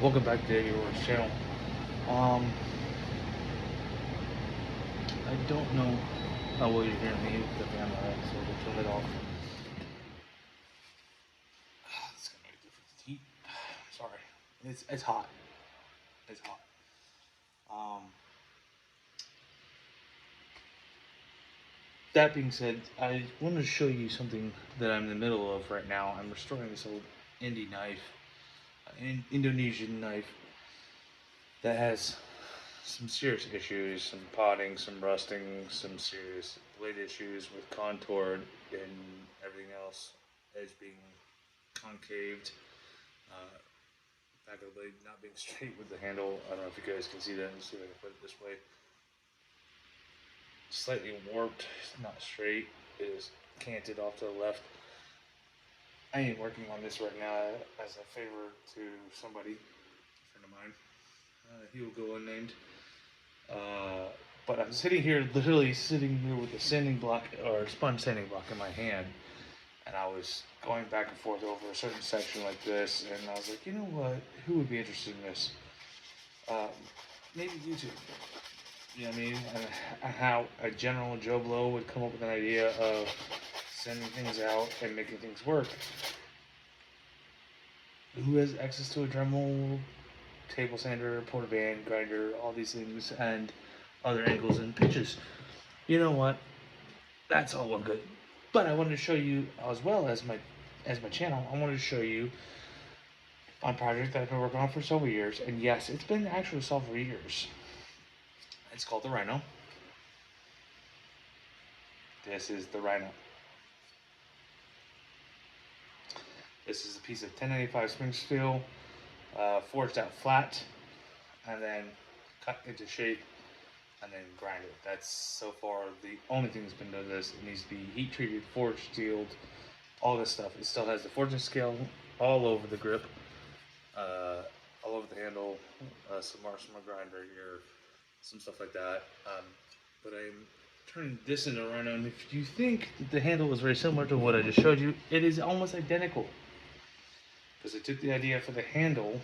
Welcome back to your channel. Um, I don't know how well you're hearing me with the fan on, so we'll turn it off. It's gonna make a difference. Heat. Sorry, it's hot. It's hot. Um, that being said, I wanted to show you something that I'm in the middle of right now. I'm restoring this old Indie knife, an Indonesian knife that has some serious issues, some potting, some rusting, some serious blade issues with contour and everything else as being concaved. Uh, Back of the blade not being straight with the handle. I don't know if you guys can see that. Let's see if I can put it this way. Slightly warped, it's not straight. It is canted off to the left. I am working on this right now as a favor to somebody, a friend of mine. He will go unnamed. Uh, but I'm sitting here, literally sitting here with a sanding block or a sponge sanding block in my hand, and I was going back and forth over a certain section like this, and I was like, you know what? Who would be interested in this? Um, Maybe YouTube. You know what I mean? And how a general Joe Blow would come up with an idea of sending things out and making things work. Who has access to a Dremel, table sander, porta band, grinder, all these things, and other angles and pitches? You know what? That's all well good. But I wanted to show you as well as my channel. I wanted to show you on a project that I've been working on for several years, and yes, it's been actually several years. It's called the Rhino. This is the Rhino. This is a piece of 1095 spring steel, forged out flat, and then cut into shape, and then grind it. That's so far the only thing that's been done to this. It needs to be heat treated, forged, steeled, all this stuff. It still has the forging scale all over the grip, uh, all over the handle, some Marksman grinder here, some stuff like that. But I'm turning this into a Rhino, and if you think that the handle is very similar to what I just showed you, it is almost identical. Because I took the idea for the handle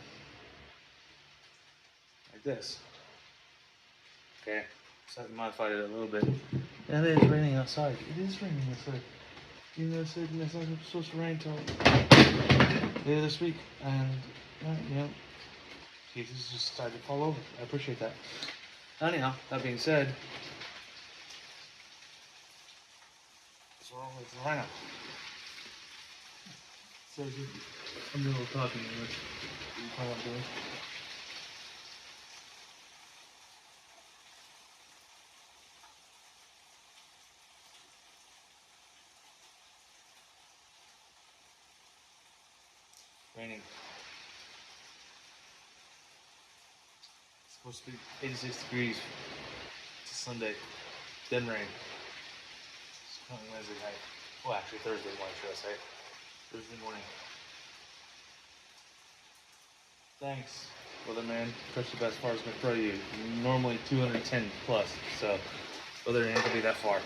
like this. Okay, so I modified it a little bit. And it is raining outside. It is raining outside. You know, it's not supposed to rain till later this week, and you know, cases just decided to fall over. I appreciate that. Anyhow, that being said, what's wrong with the Rhino? So I'm doing a little talking. You know what I'm doing? Raining. It's supposed to be 86 degrees. It's a Sunday. Then rain. It's currently Wednesday night. Well, actually Thursday morning, should I say? Thursday morning. Thanks, weatherman. Pushed it as far as I can throw you. Normally 210 plus, so weather ain't gonna be that far.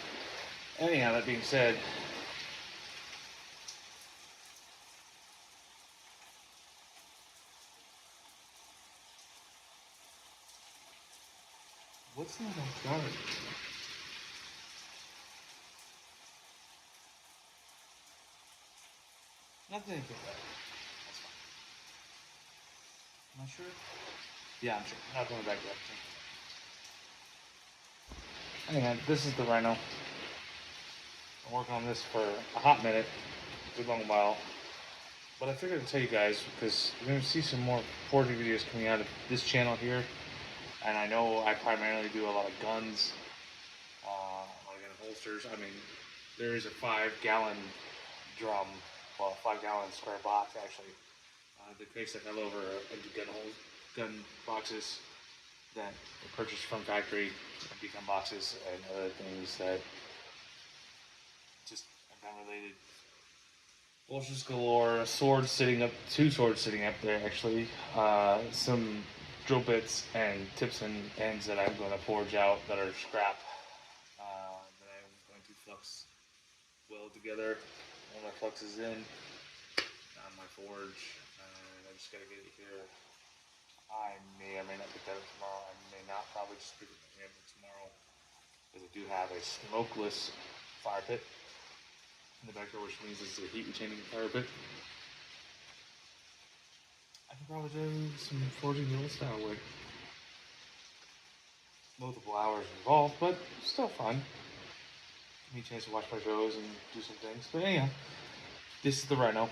Anyhow, that being said, what's not off guard? Nothing to get that. That's fine. Am I sure? Yeah, I'm sure. Not going back yet. Anyhow, this is the Rhino. I'm working on this for a hot minute, a good long while. But I figured I'd tell you guys because you're going to see some more forging videos coming out of this channel here. And I know I primarily do a lot of guns, like in holsters. I mean, there is a 5-gallon drum, well, a 5-gallon square box actually. The case that fell over into gun boxes that were purchased from factory, become boxes and other things that just are gun related. Bolsters galore, swords sitting up, 2 swords sitting up there actually, some drill bits and tips and ends that I'm going to forge out that are scrap, that I'm going to flux weld together. All my flux is in on my forge, and I just got to get it here that up tomorrow. I may not, probably just pick it up tomorrow, because I do have a smokeless fire pit in the backyard, which means it's a heat retaining fire pit. I could probably do some forging the old style way. Multiple hours involved, but still fun. Give me a chance to watch my shows and do some things. But anyhow, this is the Rhino.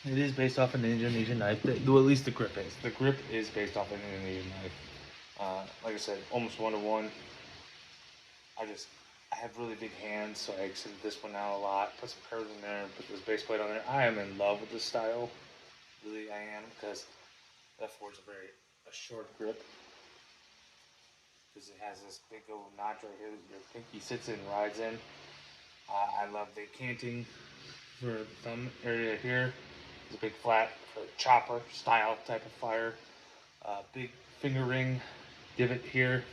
It is based off an Indonesian knife. Well, at least the grip is. The grip is based off an Indonesian knife. Like I said, almost 1-to-1. I have really big hands, so I extended this one out a lot. Put some curves in there, put this base plate on there. I am in love with this style. Really, I am, because that forges a short grip. Because it has this big old notch right here that your pinky sits in, rides in. I love the canting for the thumb area here. It's a big flat for chopper style type of fire. Big finger ring divot here.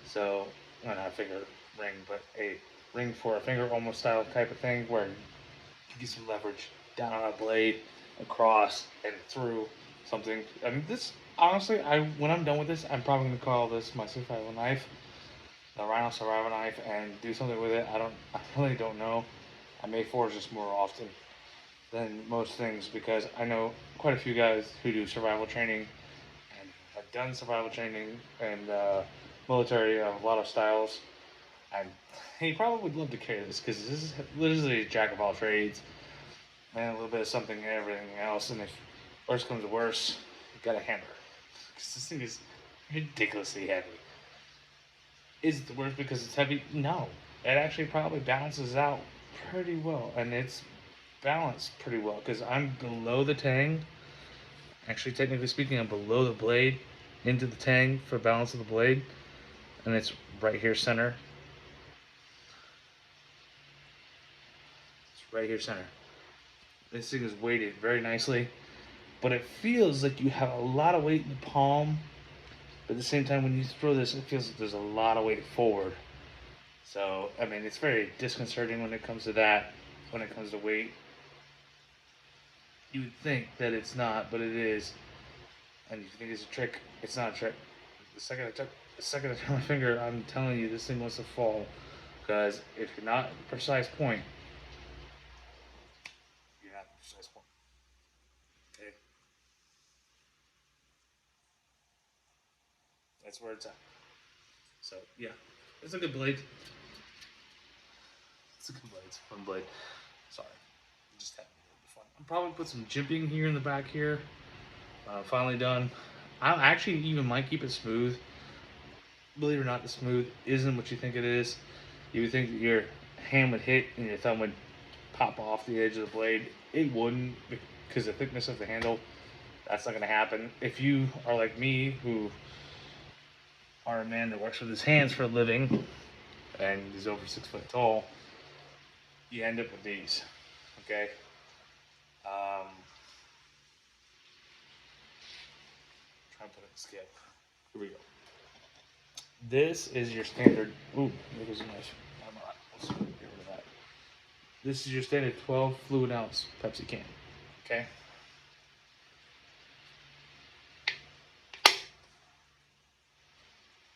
So, well, not a finger ring, but a ring for a finger almost style type of thing where you get some leverage down on a blade, across, and through something. I mean, this, honestly, when I'm done with this, I'm probably going to call this my survival knife, the Rhino survival knife, and do something with it. I really don't know. I may forge this more often than most things, because I know quite a few guys who do survival training and have done survival training and military of a lot of styles. And he probably would love to carry this, because this is literally a jack of all trades and a little bit of something and everything else. And if worse comes to worse, you got a hammer, because this thing is ridiculously heavy. Is it the worst because it's heavy? No, it actually probably balances out pretty well, and it's balanced pretty well, because I'm below the tang. Actually, technically speaking, I'm below the blade into the tang for balance of the blade, and it's right here center. It's right here center. This thing is weighted very nicely, but it feels like you have a lot of weight in the palm, but at the same time when you throw this, it feels like there's a lot of weight forward. So, I mean, it's very disconcerting when it comes to that, when it comes to weight. You would think that it's not, but it is. And you think it's a trick, it's not a trick. The second I turn my finger, I'm telling you, this thing wants to fall. Because if you're not at the precise point, you're not at the precise point. Okay? That's where it's at. So, yeah. It's a good blade. It's a good blade. It's a fun blade. Sorry. I'm just having a little bit of fun. I'll probably put some jimping here in the back here. Finally done. I actually even might keep it smooth. Believe it or not, the smooth isn't what you think it is. You would think that your hand would hit and your thumb would pop off the edge of the blade. It wouldn't, because the thickness of the handle, that's not going to happen. If you are like me, who are a man that works with his hands for a living and is over 6 foot tall, you end up with these. Okay? Try and put it in scale. Here we go. This is your standard. Ooh, there goes a knife. I'm alright. Let's get rid of that. This is your standard 12 fluid ounce Pepsi can. Okay?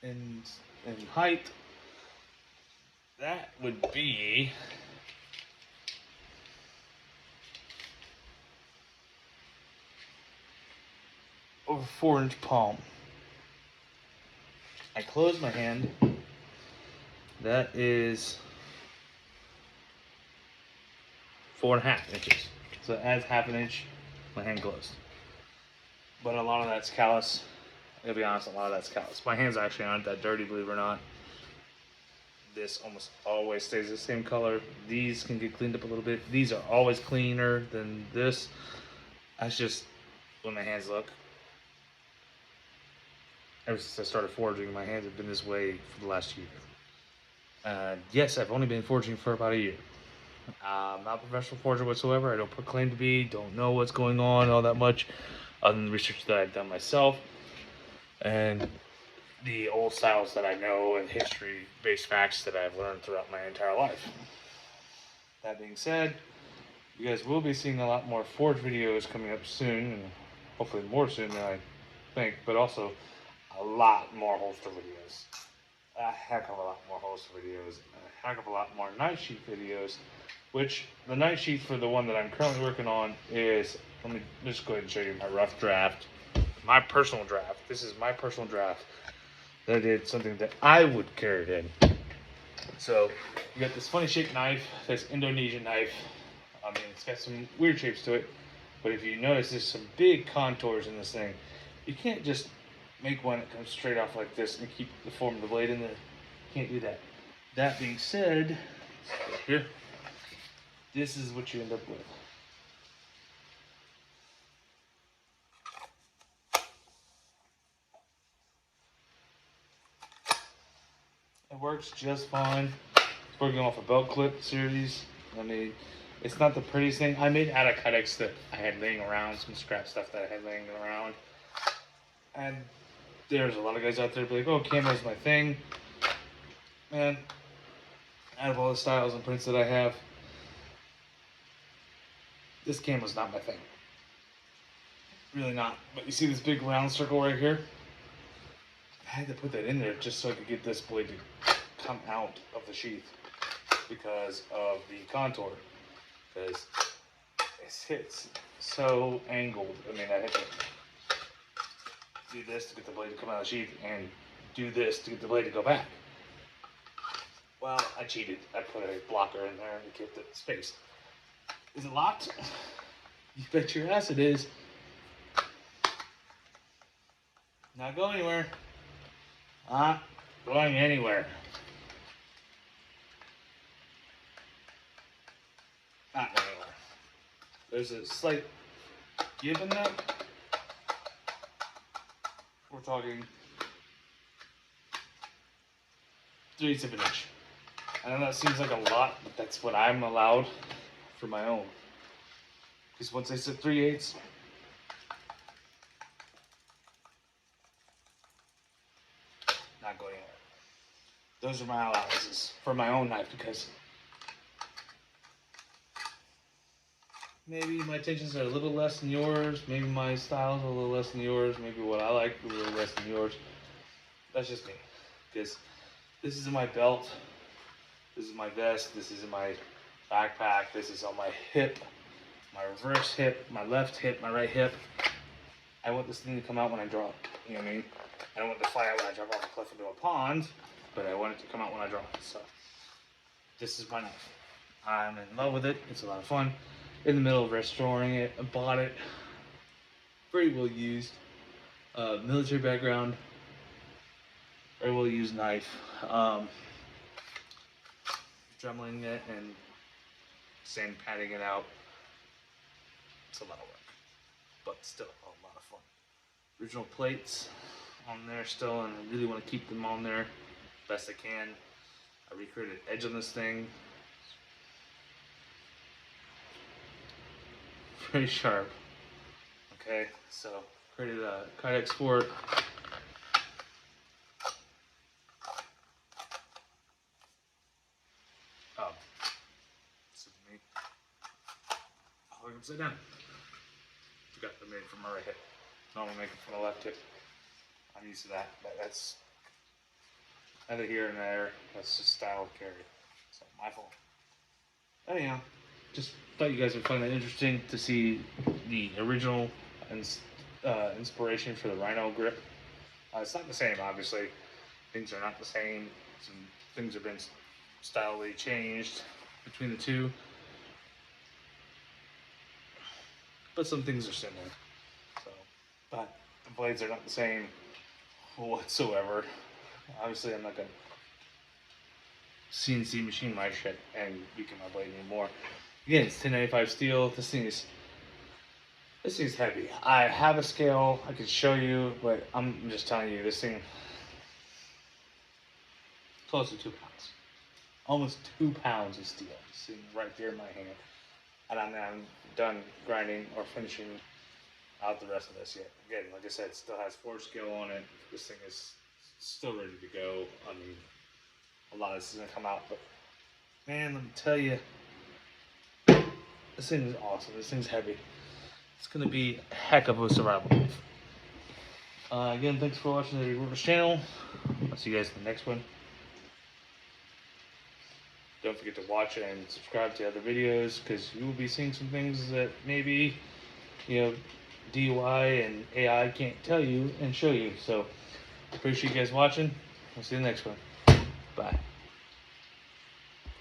In height, that would be over 4-inch palm. I close my hand. That is 4.5 inches. So it adds half an inch. My hand closed. But a lot of that's callus. I'll be honest, a lot of that's callus. My hands actually aren't that dirty, believe it or not. This almost always stays the same color. These can get cleaned up a little bit. These are always cleaner than this. That's just when my hands look. Ever since I started forging, my hands have been this way for the last year. Yes, I've only been forging for about a year. I'm not a professional forger whatsoever. I don't proclaim to be, don't know what's going on all that much, other than the research that I've done myself and the old styles that I know and history-based facts that I've learned throughout my entire life. That being said, you guys will be seeing a lot more forge videos coming up soon, and hopefully more soon than I think, but also a lot more holster videos. A heck of a lot more holster videos. A heck of a lot more night sheath videos. Which, the night sheath for the one that I'm currently working on is, let me just go ahead and show you my rough draft. My personal draft. This is my personal draft. That I did something that I would carry it in. So, you got this funny shaped knife, this Indonesian knife. I mean, it's got some weird shapes to it. But if you notice, there's some big contours in this thing. You can't just make one that comes straight off like this and keep the form of the blade in there. You can't do that. That being said, here, this is what you end up with. It works just fine. It's working off a belt clip series. I mean, it's not the prettiest thing. I made out of Kydex that I had laying around, some scrap stuff that I had laying around. And there's a lot of guys out there be like, oh, camo is my thing. Man, out of all the styles and prints that I have, this camo's not my thing. Really not. But you see this big round circle right here? I had to put that in there just so I could get this blade to come out of the sheath because of the contour. Because it's so angled. I mean, I had to do this to get the blade to come out of the sheath and do this to get the blade to go back. Well, I cheated. I put a blocker in there to keep it spaced. Is it locked? You bet your ass it is. Not going anywhere. Not going anywhere. Not going anywhere. There's a slight give in that. We're talking 3/8 of an inch. I know that seems like a lot, but that's what I'm allowed for my own. Because once I said 3/8, not going anywhere. Those are my allowances for my own knife because maybe my tensions are a little less than yours, maybe my style's a little less than yours, maybe what I like is a little less than yours. That's just me. Because this is in my belt, this is my vest, this is in my backpack, this is on my hip, my reverse hip, my left hip, my right hip. I want this thing to come out when I draw it. You know what I mean? I don't want it to fly out when I drop off a cliff into a pond, but I want it to come out when I draw it. So, this is my knife. I'm in love with it. It's a lot of fun. In the middle of restoring it, I bought it. Very well used. Military background. Very well used knife. Dremeling it and sand patting it out. It's a lot of work, but still a lot of fun. Original plates on there still, and I really want to keep them on there best I can. I recreated edge on this thing. Very sharp. Okay, so created a Kydex Sport. Oh, this is me. I'll upside down. Forgot I made it from my right hip. Normally make it from the left hip. I'm used to that, but that's neither here and there. That's just style of carry. So my fault. Anyhow, just thought you guys would find that interesting to see the original inspiration for the Rhino grip. It's not the same, obviously. Things are not the same. Some things have been stylely changed between the two, but some things are similar. So, but the blades are not the same whatsoever. Obviously, I'm not gonna CNC machine my shit and weaken my blade anymore. Again, it's 1095 steel. This thing is heavy. I have a scale I could show you, but I'm just telling you, this thing close to 2 pounds. Almost 2 pounds of steel sitting right there in my hand. And I'm not done grinding or finishing out the rest of this yet. Again, like I said, it still has 4 scale on it. This thing is still ready to go. I mean, a lot of this is gonna come out, but man, let me tell you, this thing is awesome. This thing's heavy. It's gonna be a heck of a survival knife. Again, thanks for watching the Reporters channel. I'll see you guys in the next one. Don't forget to watch and subscribe to other videos, because you will be seeing some things that maybe, DUI and AI can't tell you and show you. So, appreciate you guys watching. I'll see you in the next one. Bye.